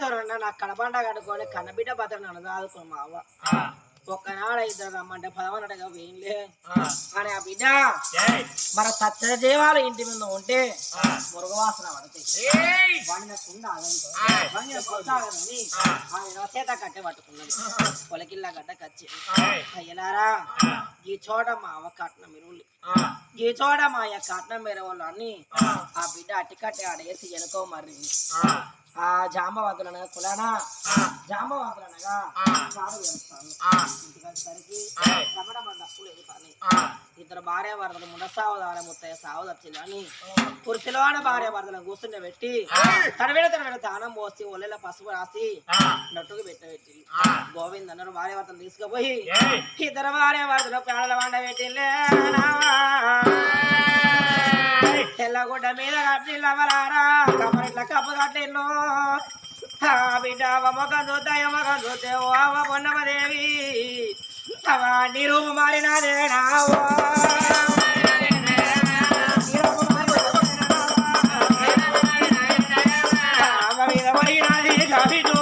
బిడ్డతో నా కడబండ కట్టుకొని కన్నబిడ్డ భద్రని అనదాదుకో మా అవ్వ ఒక్కనాడు ఇద్దరు రమ్మంటే పదవన్నట్టుగా వేయలే కానీ ఆ బిడ్డ మన సత్యదేవాల ఇంటి మీద ఉంటే మురుగవాసన పడతాయి వండిన కుండ వండిన కొట్టాలని ఆయన చేత కట్టె పట్టుకున్నది పొలకిల్లా గడ్డ కచ్చి అయ్యలారా ఈ చోట మా అవ్వ కట్నం మిరువులు ఈ చోట మా యొక్క కట్నం మేర వాళ్ళు అన్ని ఆ బిడ్డ అట్టికట్టే ఆడేసి ఎనుకో మర్రి ఆ జాంబవంతులనగా కులానా జాంబవంతులనగా చాడు వేస్తాను ఇంటికి వచ్చేసరికి తప్పులేదు పని ఇద్దరు భార్య భర్తలు ముండసావదార ముత్తయ్య సావదచ్చింది అని పురుషులోన భార్య భర్తలను కూర్చుంటే పెట్టి తడవేడ దానం పోసి ఒళ్ళెల పసుపు రాసి నట్టుకు పెట్టబెట్టి గోవింద్ అన్నారు భార్య భర్తలు తీసుకుపోయి ఇద్దరు భార్య భర్తలు ప్రాణాల వండ పెట్టిలే తెల్లగుడ్డ మీద కట్టిల్లవరారా కమరిట్ల కప్పు కట్టిల్లు బిడ్డ మొఖం చూద్దా మొఖం చూస్తే ఓ అవ్వ పొన్నమదేవి నీ రూపు మారినాదేనా అమ్మ మీద పడినాది కవిడు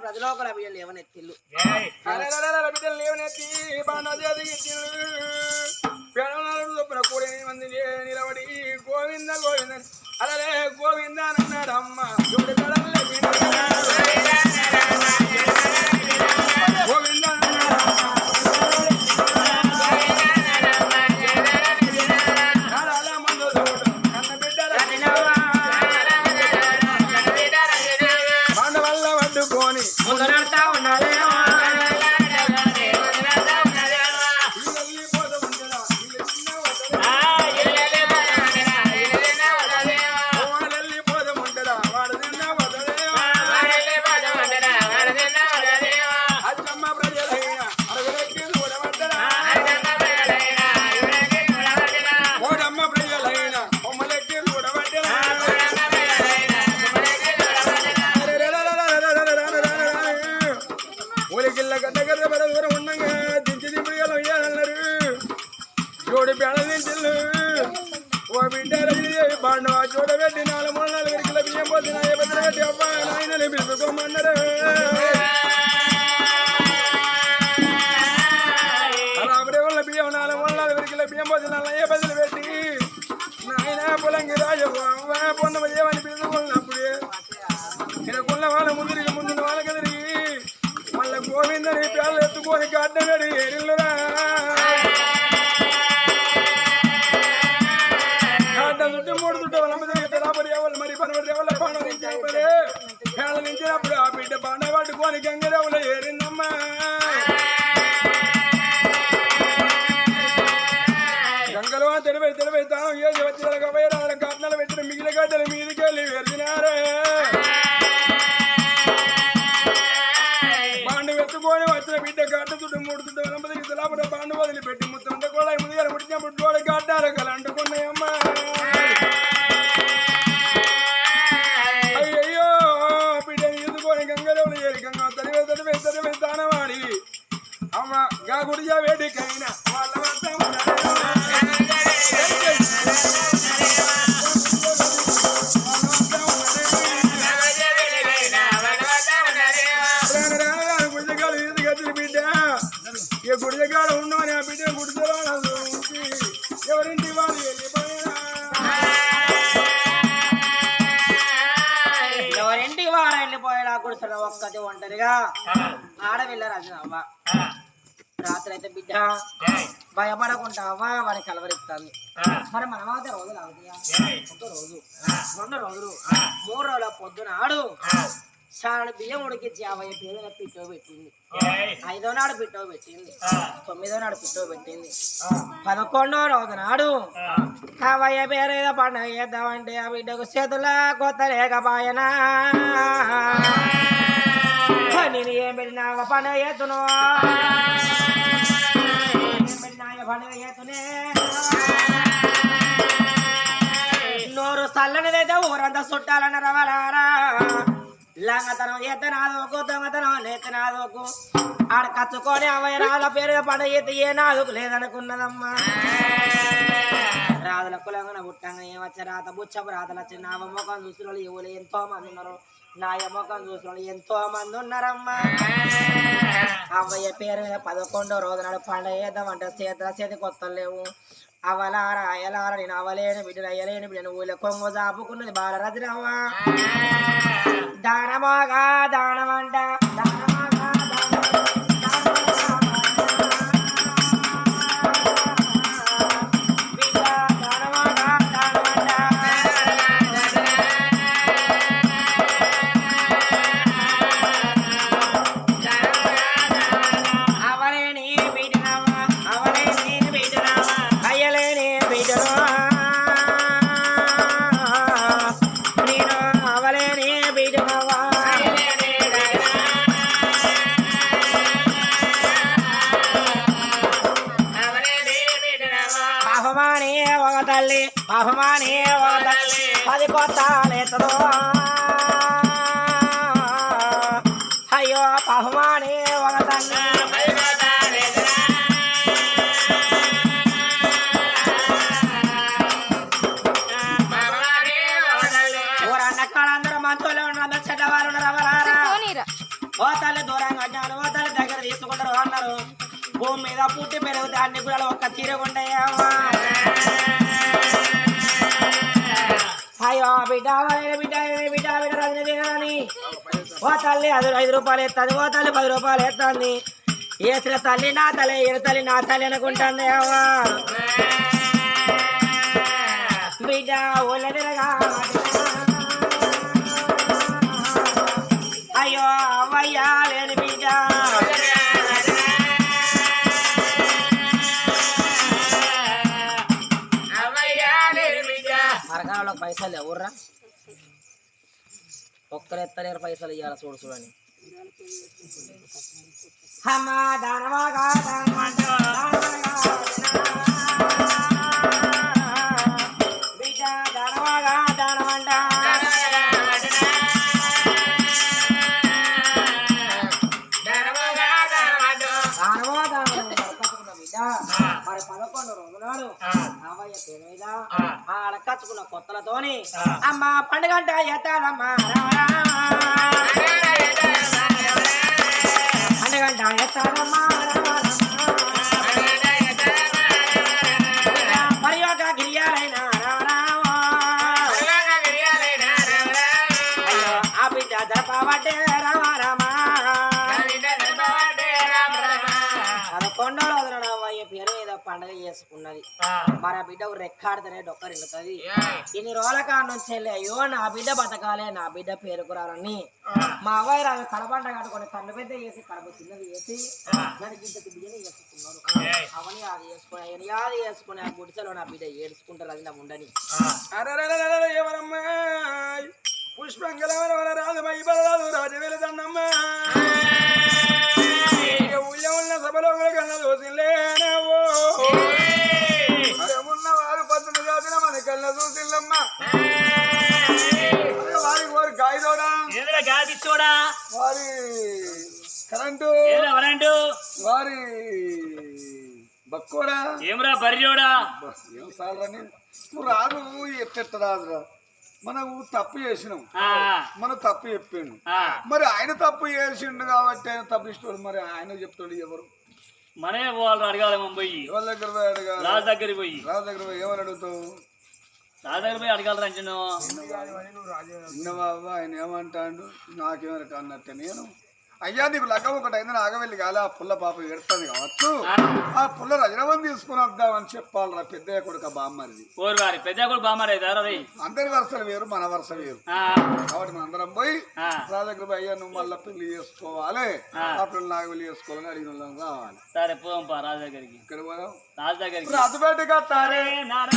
ప్రజలోకల బిడ్డలు లేవనెత్తిల్లు బిడ్డలు లేవనెత్తి కూడా మంది నిలబడి గోవింద గోవింద అలలే గోవింద అన్నాడమ్మ గోవింద చూడబెట్టి 4 కిలో బియ్యం పోసిన పెట్టి అబ్బా నాయనని పిలుచుకోమన్నారు అప్పుడే వాళ్ళ బియ్యం 4 కిలో బియ్యం పోసిన ఏ బదులు పెట్టి నాయన పొలంగి రాజు పొన్న ఏమని పిలుచుకున్నప్పుడే తినకున్న వాళ్ళ ముందున్న వాళ్ళకి తిరిగి మళ్ళీ గోవిందని పేర్లు ఎత్తుకొని గడ్డగడి ఎరిల్లురా నుంచినప్పుడు ఆ బిడ్డ బండ పట్టుకొని గంగరేవులో ఏరిందమ్మా గంగలో తెలివై తాను ఏది వచ్చిన వైరాల కట్నాలు పెట్టిన మిగిలిన గడ్డలు మీదికి వెళ్ళి వెరిచినారే బాండు వెతుకొని వచ్చిన బిడ్డ గడ్డ చుట్టూ 3 చుట్టూ 9 గిద్దలాపడ బాండు వదిలిపెట్టి ముత్తంత కూడా ముందుగా ముడిచినప్పుడు గోడ గడ్డాలు కల అంటుకున్నాయమ్మా తానవాడి అమ్మ గా గుడియా వేడికైనా వాళ్ళ గుడిజగాడు ఈది గచ్చిన బిడ్డ ఇక గుడిజగాడు ఉండమని ఆ బిడ్డ గుడిజలో ఎవరింటి వాళ్ళు వెళ్ళిపోయినా ఎవరింటి వారు వెళ్ళిపోయేలా గుడిసెలో ఒక్కటి ఒంటరిగా ఆడవిల్లరాజు అవ్వ రాత్రి అయితే బిడ్డ భయపడకుండా అవ్వ వాడిని కలవరిస్తాను మరి మనమైతే రోజులు అవుతాయా 1 రోజు 2 రోజులు 3 రోజుల పొద్దున ఆడు చాలు బియ్యం ఉడికించి 50 పేదల పిట్టో పెట్టింది 5వ నాడు పిట్టో పెట్టింది 9వ నాడు పిట్టో పెట్టింది 11వ రోజు నాడు 50 పేరేద పండుగ చేద్దామంటే ఆ బిడ్డకు చేతుల కొత్త లేకపాయనా నేను ఏం పెట్టినా పండుగ చేతును పండుగ చేతునే నోరు చల్లనిదైతే ఊరంతా చుట్టాలన్న రవలారా లంగతనం ఎత్తనాదోకు దొంగతనం లేతనాదోకు ఆడ కచ్చుకొని 50 రాళ్ళ పేరు పండుగ చేస్తే ఏ నాదుకు లేదనుకున్నదమ్మా రాదుల కులంగా పుట్టంగా ఏమచ్చ రాత బుచ్చపు రాతలు వచ్చి నా మొఖం చూసిన వాళ్ళు ఎవరు ఎంతో మంది ఉన్నారు నా మొఖం చూసిన వాళ్ళు ఎంతో మంది ఉన్నారమ్మా 50 పేరు మీద 11వ రోజు నాడు పండుగ చేద్దామంటే చేతి కొత్తలు లేవు అవలారా అయలారా నేను అవలేని బిడ్డను అయ్యలేని బిడ్డను ఊళ్ళో కొంగు చాపుకున్నది బాలరజరవ్వ దానమాగా దానమంట దానమాగా పాపమాని పది కొత్తాలేతదో అయ్యో పాపమాని ఒక తల్లి ఊరన్నకాళ్ళందరూ మంచోళ్ళే ఉన్నారు అందరూ చెడ్డవారు ఉన్నారు ఓ తల్లి దూరంగా అడ్డారు ఓ తల్లి దగ్గర తీసుకుంటారు అన్నారు భూమి మీద పుట్టి పెరుగుతాయి అన్ని కూడా ఒక్క తీరుగుంటాయమ్మా అయ్యో బిడ్డ బిడ్డ బిడ్డ బిడ్డ రజనీ ఓ తల్లి అది 5 రూపాయలు ఎత్తాది ఓ తల్లి 10 రూపాయలు ఎత్తాంది వేసిన తల్లి నా తల్లి ఏ తల్లి నా తల్లి అనుకుంటుంది అవ్వా బిడ్డ ఊళ్ళ తిరగా అయ్యో అవ్వయ్యా లేని బిడ్డ మరకాలలో పైసలు ఎవర్రా ఒక్కరు ఎత్తలేరు పైసలు ఇవ్వాలి చూడు చూడని అమ్మా దానవాగా బిడ్డ దానవాగా దానమంట మరి 11 రోజుల నాడు 50 పేరు మీద ఆడకచ్చుకున్న కొత్తలతోని అమ్మ పండుగంట ఎత్తానమ్మా పండుగంట ఎత్తానమ్మా మరి ఒక గిరియాలైన ఆ బిడ్డ జరపబట్టే రామారామా 11వ రోజున 50 పేరు మీద పండుగ చేసుకున్నది మరి ఆ బిడ్డ రెక్కాడితేనే డొక్క రెండుతుంది ఇన్ని రోజుల కాడ నుంచి వెళ్ళి అయ్యో నా బిడ్డ బతకాలే నా బిడ్డ పేరుకురాలని మా అవ్వాయి రాజు కడపంట కట్టుకొని కళ్ళు పెద్ద చేసి కడప చిన్నది చేసి దాని గిద్దకి బియ్యని చేసుకున్నారు అవని అది చేసుకుని అది చేసుకుని ఆ గుడిసెలో నా బిడ్డ ఏడుచుకుంటారు అది నా ఉండని పుష్పంగల రాజు రాజు రాజవేల దండమ్మా ఉన్న సభలో కన్నా చూసిలేనవో ఉన్నవారు 19 జాతిన మన కళ్ళ చూసిల్లమ్మా వారి వారి గాయదోడా గాదిచ్చోడా వారి కరెంటు వారి బక్కోడా ఏమరా బర్రియోడా ఏం సార్ని నువ్వు రాదు ఎట్ట రాదురా మనం తప్పు చేసినాం మనం తప్పు చెప్పిండు మరి ఆయన తప్పు చేసిండు కాబట్టి ఆయన తప్పిస్తాడు మరి ఆయన చెప్తాడు ఎవరు మనే వాళ్ళు అడగాలి పోయి ఎవరి దగ్గర పోయి అడగాలి రాజు దగ్గర పోయి ఏమని అడుగుతావు రాజు దగ్గర పోయి అడగాలి రంజను చిన్నబాబు ఆయన ఏమంటాడు నాకేమైనా అన్నట్టే నేను అయ్యా నీకు లగ్గం ఒకటి అయిందని ఆగవెళ్ళి కాలే ఆ పుల్ల పాప ఎడుతుంది కావచ్చు ఆ పుల్ల రజనవని తీసుకుని వద్దామని చెప్పాలరా పెద్దయ్య కొడుక బామ్మరిది పెద్ద కూడా బామారే అందరి వరుసలు వేరు మన వరుస వేరు కాబట్టి మన అందరం పోయి రాజదగ్గర పోయి అయ్యా నువ్వు మళ్ళీ పెళ్లి చేసుకోవాలి ఆ పిల్లలు నాకు పెళ్లి చేసుకోవాలని అడిగిన వాళ్ళం రావాలి. సరే పోదాం రాజు దగ్గరికి. ఇక్కడ పోదాం రాజు దగ్గరికి. రాజుపేట కట్టారే మరి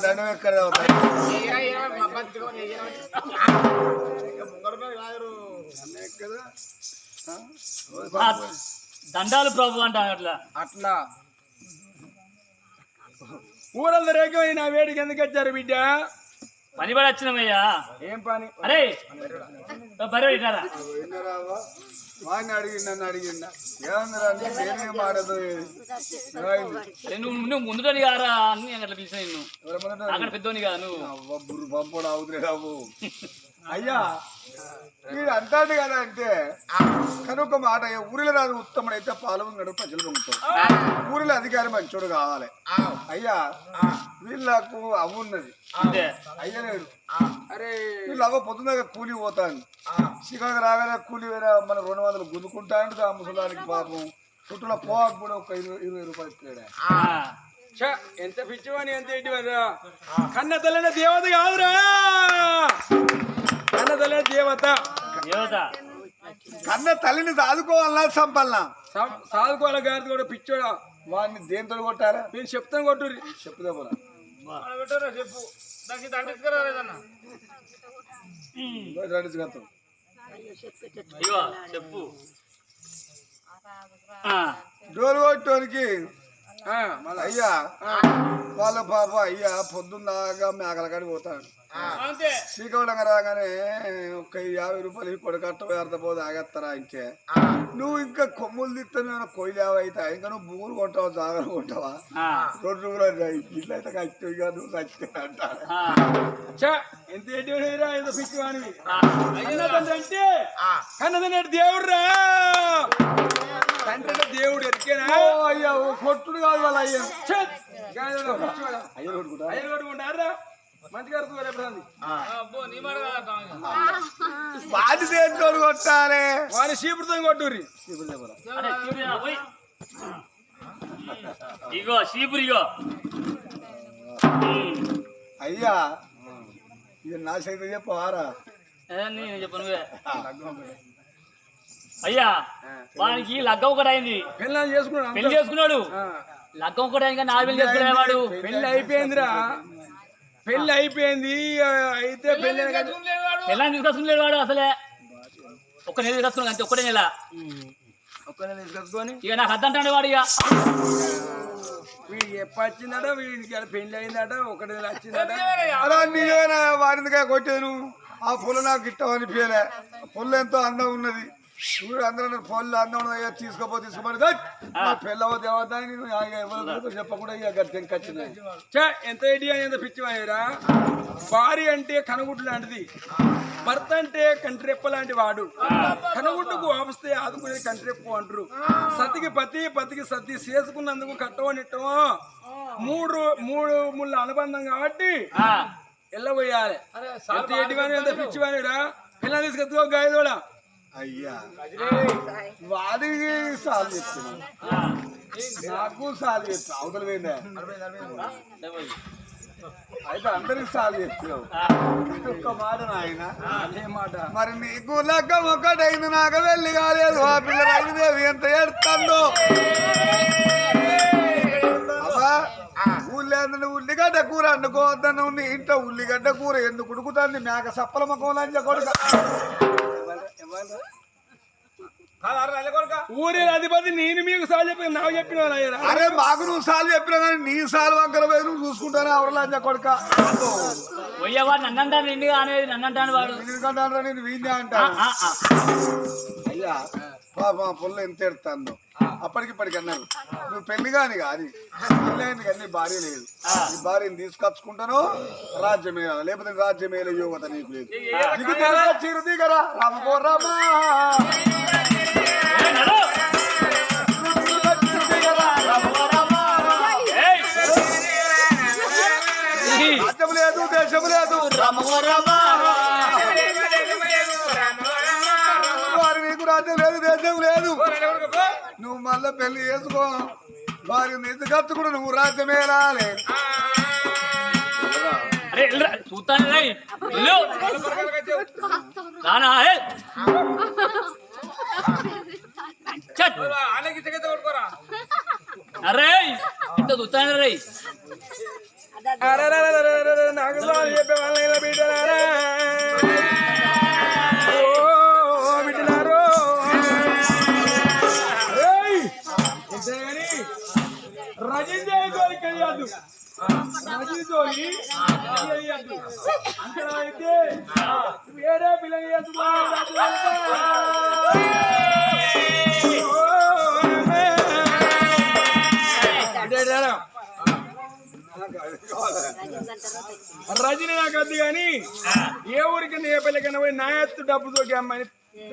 దండం ఎక్కడ దండాలు ప్రభు అంట అట్లా అట్లా ఊరందరూ ఏకమైన వేడికి ఎందుకు వచ్చారు బిడ్డ? పని పడి వచ్చినామయ్యా. ఏం పని? అరే బరే ఇటారా వాడిని అడిగిండు నన్ను అడిగిండ ఏమన్నా నేనే మాడదు నువ్వు ముందుటోని కారా అని అట్లా పిలిచిన నిన్ను అక్కడ పెద్దోని కాదు నువ్వు బుర్రు పంపడు అవుతులేవు. అయ్యా వీడు అంటాడు కదా అంటే కానీ ఒక మాట ఊరిలో రాదు ఉత్తముడు అయితే పాలు పొంగడు ప్రజలు పొంగుతాడు ఊరిలో అధికారి మంచోడు కావాలి. అయ్యా వీళ్ళకు అవ్వున్నది అయ్యలేడు. అరే వీళ్ళు అవ్వ పొద్దున కూలి పోతాను శ్రీకాకు రాగానే కూలి వేరే మన 200 గుద్దుకుంటాను ఆ ముసలానికి పాపం చుట్టూ పోవాకు కూడా ఒక 20 రూపాయలు ఇస్తాడు. ఎంత పిచ్చివని ఎంత ఏంటి కన్న తల్లిన దేవత కాదురా కన్న తల్లిన దేవత కన్న తల్లిని సాదుకోవాలన్నా సంపల్నా సాదుకోవాలి గారి కూడా పిచ్చోడా వాడిని దేంతో కొట్టారా? నేను చెప్తాను కొట్టుర్రి చెప్తా పోరా చెప్పు చెప్పు డోలు కొట్టోనికి అయ్యా వాళ్ళ పాప అయ్యా పొద్దున్నాగా మేకల కాడి పోతాడు శ్రీకాకుళంగా రాగానే ఒక 50 రూపాయలు కొడకట్ట అర్థపోదు ఆగేస్తారా ఇంకే నువ్వు ఇంకా కొమ్ములు తిస్తాను కొయ్యలు అయితే ఇంకా నువ్వు భూములు కొంటావా జాగలు కొంటావా 2 రూపాయలు ఇట్లా అయితే కచ్చి నువ్వు ఖచ్చితంగా అంటా ఎంత ఏంటిరా ఏదో పిచ్చివాడివి అంటే కన్నదంటే దేవుడు రా తండ్రి దేవుడు ఎరికేనా అయ్యా కొట్టుడు కాదు వాళ్ళ అయ్యా అయ్య కొట్టుకుంటారా మంచిగా వాడి దేంతో కొట్టాలి వాడి చీపుడుతో కొట్టుర్రి ఇగో చీపురు ఇగో అయ్యా ఇది నా సైతం చెప్పవారా? నేను చెప్పను అయ్యా వానికి లగ్గం ఒకటి అయింది పెళ్లి చేసుకున్నాడు లగ్గం ఒకటి అయింది కానీ 4 పెళ్లి చేసుకునేవాడు పెళ్లి అయిపోయిందిరా పెళ్లి అయిపోయింది అయితే పెళ్ళని తీసుకొచ్చుకునేవాడు వాడు అసలే ఒక్క నెల తీసుకొచ్చుకున్నాడు అంతే ఒక్కటే నెల తీసుకొచ్చుకొని ఇక నాకు అద్దంటాడు వాడు ఇక వీడికి ఎప్పుడు వచ్చిందట వీడికి పెళ్లి అయిందట 1 నెల వచ్చిందట అలా నీవేనా వారిందిగా కొట్టేది నువ్వు ఆ పుల్ల నాకు ఇట్టమని పేలే పుల్ల ఎంతో అందం ఉన్నది చూడు అందరూ పొల్లు అందం ఉన్నది తీసుకోపోతే పెళ్ళవ దేవతాన్ని చెప్పకుండా ఇక గట్టెంకొచ్చింది ఎంత ఐడియా ఎంత పిచ్చివాయిరా. భార్య అంటే కనుగుడ్డు లాంటిది భర్త అంటే కంట్రెప్ప లాంటి వాడు కనుగుడ్డుకు వాపిస్తే ఆదుకునేది కంట్రెప్పు అంటారు. సతికి పతి పతికి సతి చేసుకున్నందుకు కట్టవనిట్టమో 3 ముళ్ళ అనుబంధం కాబట్టి వెళ్ళబోయాలి. ఎంత ఎడివాని ఎంత పిచ్చివానిరా పిల్లలు తీసుకొచ్చుకో గాయదోడా అయ్యా వాడికి సాలు చెప్తున్నా నాకు సాలు చెప్తున్నా అవతల పోయిందా అయితే అందరికి సాలు చెప్తున్నావు ఒక్క మాట నాయన అదే మాట మరి నీకు లగ్గం ఒకటైంది నాకు వెళ్ళి కాలేదు ఆ పిల్ల రైలుదేవి ఎంత ఏడుతుందో అబ్బా ఊళ్ళో అంటే ఉల్లిగడ్డ కూర వండుకోవద్దను నీ ఇంట్లో ఉల్లిగడ్డ కూర ఎందుకు ఉడుకుతుంది మేక సప్పల ముఖం లంచ కొడుక ఊరి అధిపతి నేను మీకు సార్ చెప్పి నాకు చెప్పిన అరే మాకు నువ్వు సార్లు చెప్పినా కానీ నీ సార్లు వంకర పోయి నువ్వు చూసుకుంటానే ఎవరు లంచ కొడుక పోయేవాడు నన్నంటాను నిండుగా అనేది నన్నంటాను వాడు ఎందుకంటే నేను వీణ్యా అంటాను అయ్యా పాప పుల్ల ఎంత ఎడుతుందో అప్పటికిప్పటికి అన్నారు నువ్వు పెళ్లి కాని కాదు పెళ్ళైంది కానీ నీ భార్య లేదు నీ భార్యని తీసుకొచ్చుకుంటాను రాజ్యమేళ లేకపోతే రాజ్యమేళ యువత నీకు లేదు చిరు దిగరా రామకో రామా రాజ్యం లేదు దేశం లేదు వారి నీకు రాజ్యం లేదు దేశం లేదు నువ్వు మళ్ళా పెళ్లి చేసుకో వారి నిధి కట్టుకుని నువ్వు రాజ్యమే రాలే చూస్తాను రానా అరే ఇంత చూస్తాను రై నాకు సార్ చెప్పే వాళ్ళ బిడ్డలారా బిడ్డలారు రజించేయద్దు కలియద్దు రజితోని అంత అయితే వేరే పిల్లలు రజని నాకు వద్దు కానీ ఏ ఊరికన్నా ఏ పిల్లకన్నా పోయి నా ఎత్తు డబ్బుతోటి అమ్మాయిని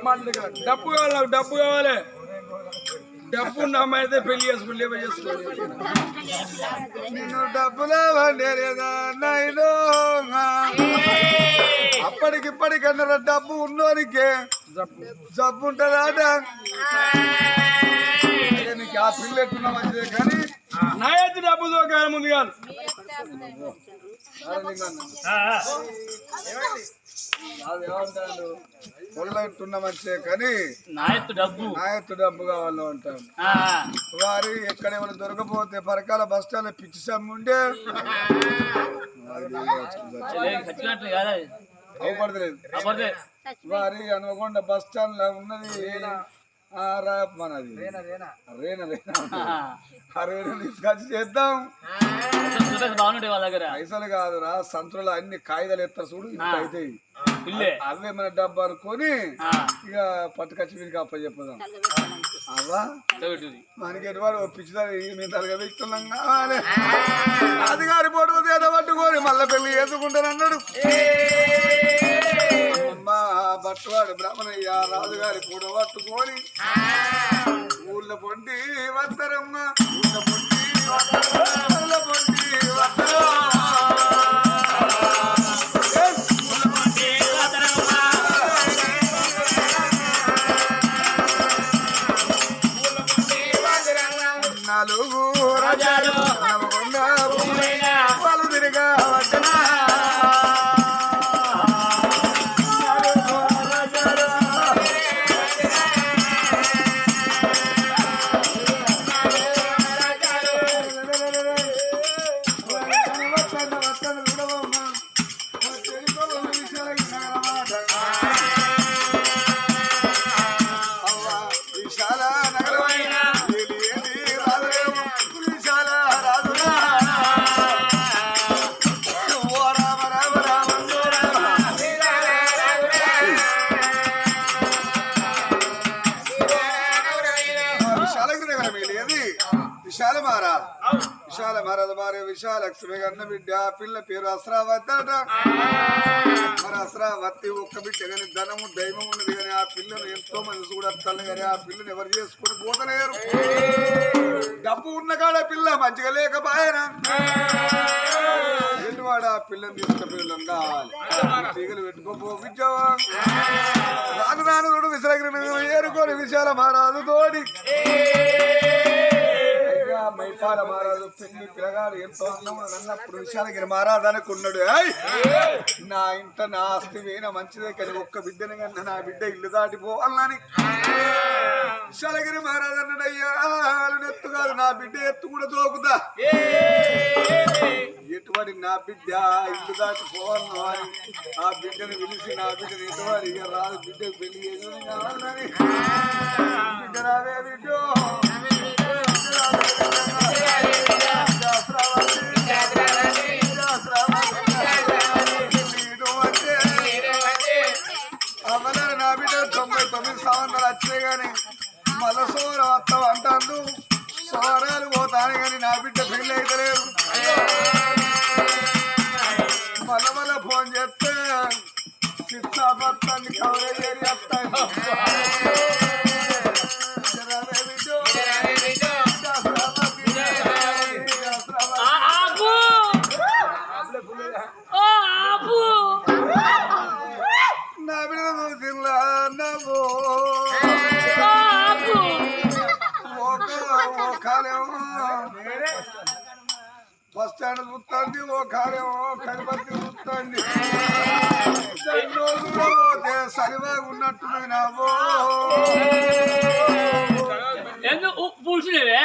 మాట్లాడగల డబ్బు కావాలి నాకు డబ్బు కావాలి డబ్బు ఉన్న అమ్మాయి అయితే పెళ్లి చేసుకుని లేవ చేసుకోవాలి నేను డబ్బులా వండేదా అప్పటికిప్పటికన్నా డబ్బు ఉన్నోనికే జబ్బు ఉంటుందా నీకు ఆ పిల్ల ఎట్టున్నా మంచిదే కానీ నా ఎత్తు డబ్బుతో కాలం ముందు కాదు ఏమంటాడు పొల్లెట్టున్న మంచిదే కానీ నా ఎత్తు డబ్బు కావాలి అంటాడు వారి ఎక్కడ ఏమైనా దొరకపోతే పరకాల బస్ స్టాండ్ పిచ్చి సమ్ము ఉండే అవపడతలేదు వారి అనుకోకుండా బస్ స్టాండ్ లో ఉన్నది మనది రేణ తీసుకొచ్చి చేద్దాం బాగుంటాయి వాళ్ళ దగ్గర పైసలు కాదురా సంచులలో అన్ని కాగితాలు ఎత్తారు చూడు ఇంత అవుతాయి అవే మన డబ్బు అనుకొని ఇక పట్టుకొచ్చి వీరికి అప్ప చెప్పదాం అవ్వా మనకి ఎటువంటి పిచ్చిదారు మేము తలగా వ్యక్తున్నాం కావాలి అధికారి పోటు ఏదో పట్టుకొని మళ్ళీ పెళ్లి చేసుకుంటాను అన్నాడు బట్టువాడు బ్రాహ్మణయ్య రాజుగారి పూడ పట్టుకొని ఊళ్ళ పొంటి వద్దరమ్మ ఊళ్ళ పొంటి ఊళ్ళ పొంటి వద్దరు నాలుగు రాజాలు నవకొండ వాళ్ళు తిరిగా వద్దనా విశాల మహారాజు భార్య విశాలక్ష్మి కన్న బిడ్డ పిల్ల పేరు అస్రావతి అట మరి అస్రావతి ఒక్క బిడ్డ కానీ ధనము దైవం ఉన్నది కానీ ఆ పిల్లను ఎంతో మంది చూడత్తలు కానీ ఆ పిల్లని ఎవరు చేసుకుని పోతలేరు డబ్బు ఉన్న కాడ పిల్ల మంచిగా లేకపోయినా ఎటువాడు ఆ పిల్లని తీసుకుపిల్లం కావాలి తీగలు పెట్టుకోపోపించావా రాను రాను చూడు విశాలగిరి ఏరుకొని విశాల మహారాజు తోడి మైపాల మహారాజు పెళ్లి పిల్లగాడు ఎంతో అన్నం అన్నప్పుడు విశాలగిరి మహారాజు అనుకున్నాడు నా ఇంట నా ఆస్తి వేయన మంచిదే కానీ ఒక్క బిడ్డని కన్నా నా బిడ్డ ఇల్లు దాటిపోవాలని విశాలగిరి మహారాజు అన్నాడు అయ్యా ఎత్తు కాదు నా బిడ్డ ఎత్తు కూడా దోకుదా ఎటువంటి నా బిడ్డ ఇల్లు దాటిపోవాలను అని ఆ బిడ్డను పిలిచి నా బిడ్డను ఎటువంటి ఇక రాదు బిడ్డకు పెళ్లి చేసుకుని కావాలని బిడ్డ రావే బిడ్డ అమ్మగారు నా బిడ్డ 99 సంవత్సరాలు వచ్చాయి కానీ మళ్ళా సోర వస్తావు అంటాను సోరాలు పోతాను కానీ నా బిడ్డ పెళ్ళి అయితే లేదు మళ్ళా ఫోన్ చేస్తే శిక్షాపత్రాన్ని కవరేజ్ చేసి వస్తాను నా బిడ్డ తిన్నా నవ్వు బస్ స్టాండ్ చూస్తుంది ఓ కాలేమో కనిపత్తి చూస్తుంది 2 రోజుల్లో పోతే సరివాగా ఉన్నట్టున్నది నావో ఎందుకు పూసినవే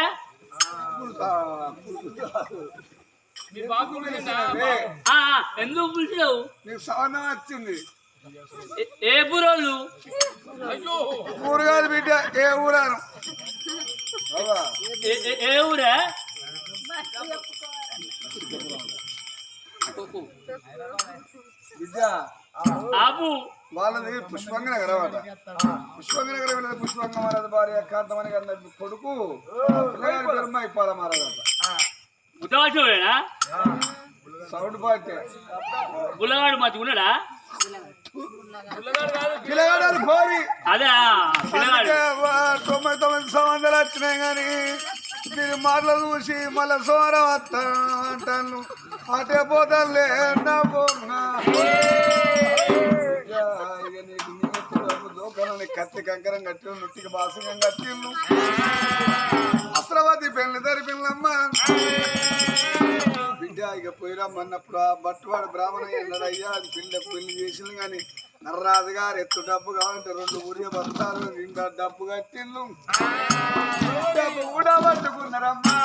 ఎందుకు పూసినావు నీకు సవనం వచ్చింది ఏ ఊరోళ్ళు ఊరు కాదు బిడ్డ ఏ ఊరాను ఏ ఊరే బిడ్డ ఆపు వాళ్ళది పుష్పంగ నగరం అట పుష్పంగ నగరం వెళ్ళదు పుష్పంగ మహారాజు భార్య కాంతమణి గారి కొడుకు బ్రహ్మ ఇప్పాల మహారాజు అట గుట్టవాచోడేనా సౌండ్ పార్టీ గుల్లగాడు మంచిగున్నాడా పిల్లగాడు పోరి అదే పిల్లగాడు 99 సంవత్సరాలు వచ్చినాయి కానీ మీరు మాటలు చూసి మళ్ళా సోమవారం వస్తాను అటే పోతానులే కత్తి కంకరం కట్టిన నుట్టికి బాసంగా కట్టిను అస్త్రవతి పెళ్లి తరిపిల్లమ్మ బిడ్డ ఇక పోయిరమ్మన్నప్పుడు ఆ బట్టువాడు బ్రాహ్మణయ్య అన్నాడు అయ్యా అది పెళ్లి చేసింది కానీ నర్రాజు గారు ఎత్తు డబ్బు కావాలంటే 2 ఊరిగా బతారు ఇంకా డబ్బు కట్టిల్లు డబ్బు కూడా పట్టుకున్నారమ్మా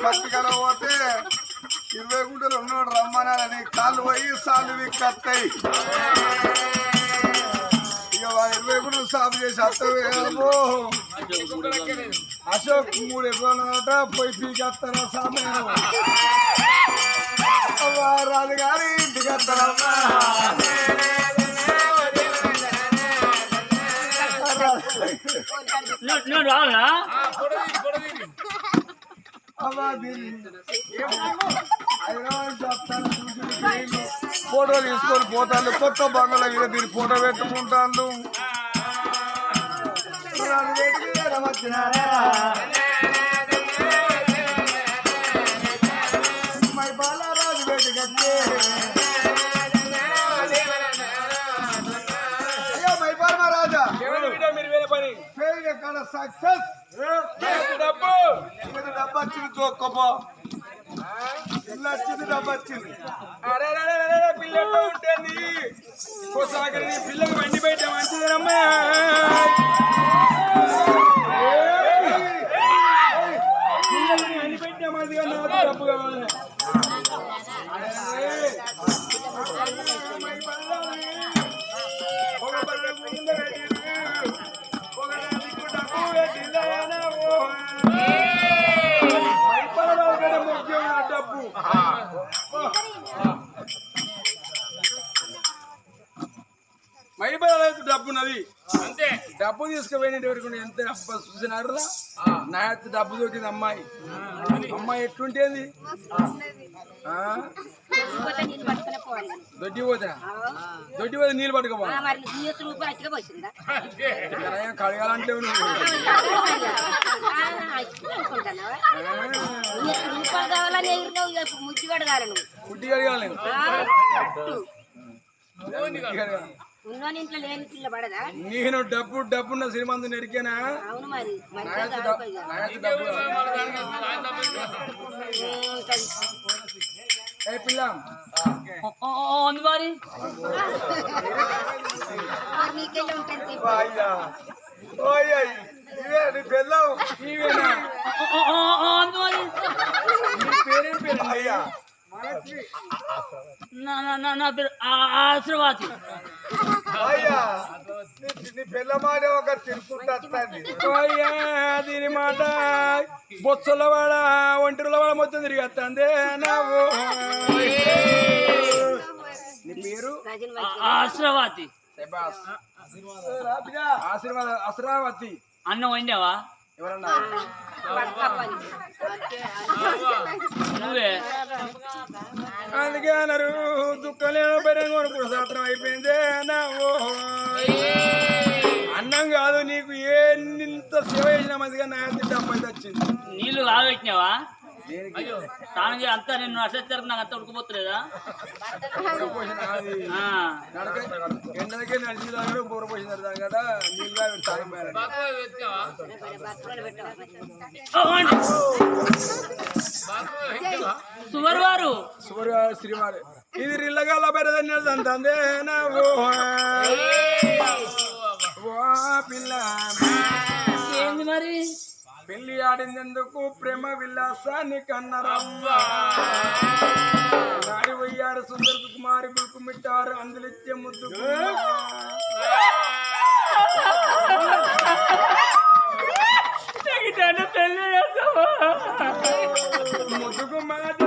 పత్రికలో పోతే 20 గుంటలు ఉన్నాడు రమ్మనాలని కాళ్ళు పోయి సార్లు విక్కత్తాయి ఇక 20 గుంటలు సాగు చేసి అత్తవేమో అశోక్ 3 ఎకరాలట పోయి పీకేస్తారా సమయం రాదు కానీ ఇంటికి వస్తారమ్మా రావాలా ఫోటో తీసుకొని పోతాను కొత్త బంగ్లా మీద దీన్ని ఫోటో పెట్టుకుంటాను బాలరాజు బయటకి అయ్యో మైపాల్ మహారాజా మీరు ఎక్కడ సక్సెస్ డబ్బు వచ్చింది తోక్కపో ఇల్లు వచ్చింది డబ్బు వచ్చింది పిల్లలు ఉంటుంది పిల్లలు వండి బయట మంచిదేనమ్మా పిల్లల్ని వండి పెట్టే మంచిగా నాకు డబ్బు కావాలి మైబరాలకు డబ్బు ఉన్నది అంతే డబ్బు తీసుకుపోయినట్టు వరకు ఎంత చూసినారు నా ఎత్తు డబ్బు దొరికింది అమ్మాయి ఎట్లుంటేది పోతే నీళ్ళు పట్టుకునే పోవాలి దొడ్డి పోతే నీళ్ళు పట్టుకోపో మరి నీ రూపాయలు అచ్చిగా పోసిందా కడగాలంటే అనుకుంటున్నావా రూపాయలు కావాలని ఎగిరినావు ముద్దు కడగాలి నువ్వు పుట్టి కడగాలి ఉన్నోని ఇంట్లో లేని పిల్ల పడదా నేను డబ్బున్న శ్రీమంతుని ఎరికేనా అవును మరి పిల్ల మరి నీకెళ్ళి ఉంటుంది పేరేం పేరు అయ్యా నా పేరు ఆశ్రవాసి నీ పిల్ల మాట ఒక తిరుకుంటుంది దీని మాట బొత్సల వాడ ఒంటరిల వాడ మొత్తం తిరిగి వస్తుంది నావు నీ పేరు ఆశ్రవాతి అసరావతి అన్నం వండావా ఎవరన్నా నువ్వే అందుకే అన్నారు దుఃఖం లేని పెరుగు శాస్త్రం అయిపోయిందే నావు అన్నం కాదు నీకు ఎంత సేవ చేసిన మందిగా నా డబ్బై వచ్చింది నీళ్లు కాగెట్టినావా స్నానం చేసి అంతా నిన్ను అసలు నాకు అంతా ఉడకపోతలేదా ఎండలకే నడిచి తాగాడు బోర పోసిన కదా నీళ్ళు సువర్వారు శ్రీవారు ఇది రిల్లగాల పెరదని అంతే నా పిల్ల ఏంది మరి పెళ్లి ఆడిందెందుకు ప్రేమ విలాసాన్ని కన్నరమ్మా నాడి వయ్యారు సుందర కుమారి బుల్కు మిట్టారు అందులిచ్చే ముద్దు పెళ్లి ముద్దుకు మాట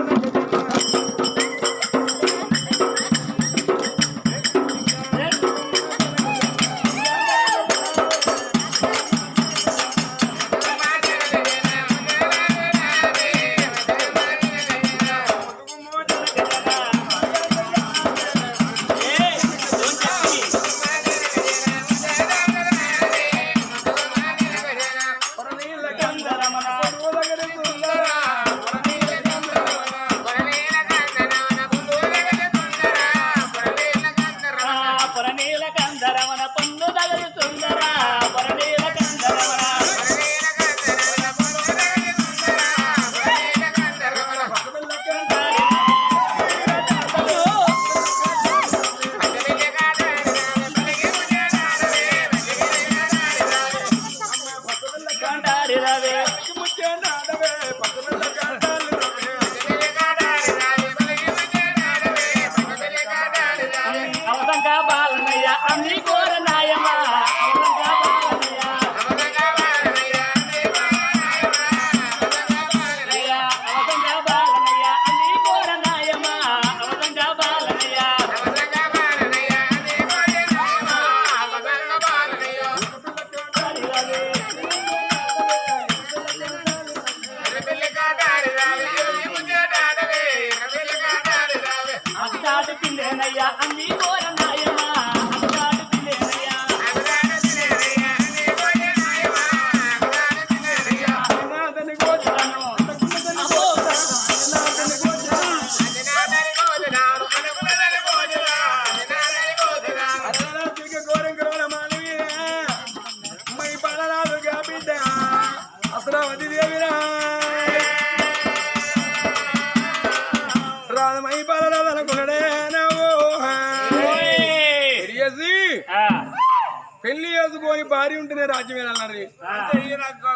పెళ్లి చేసుకొని భార్య ఉంటేనే రాజ్యం అన్నారు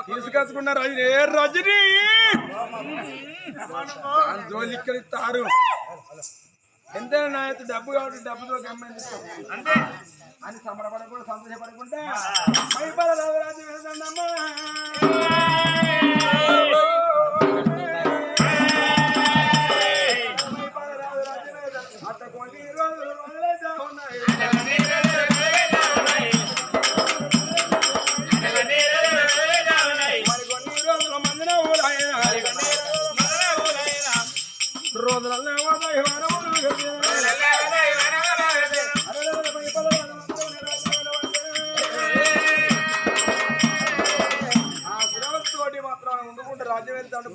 తీసుకొచ్చుకున్న రాజు ఏ రజని జోలి ఇక్కడ ఇస్తారు ఎంతైనా నా యొక్క డబ్బు కాబట్టి డబ్బుతో గమ్మంటే అని సంబరపడకుండా సంతోషపడకుండా రాజు వెళ్తాడమ్మా అట్ట కొన్ని రోజులు మొదలైతే ఉన్నాయి రోజులలో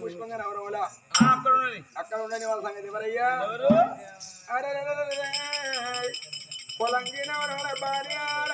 పుష్పంగా నవరంలో అక్కడ ఉన్నది అక్కడ ఉండని వాళ్ళ సంగతి ఎవరయ్యా పొలంగి నవరంలో భార్య వాళ్ళ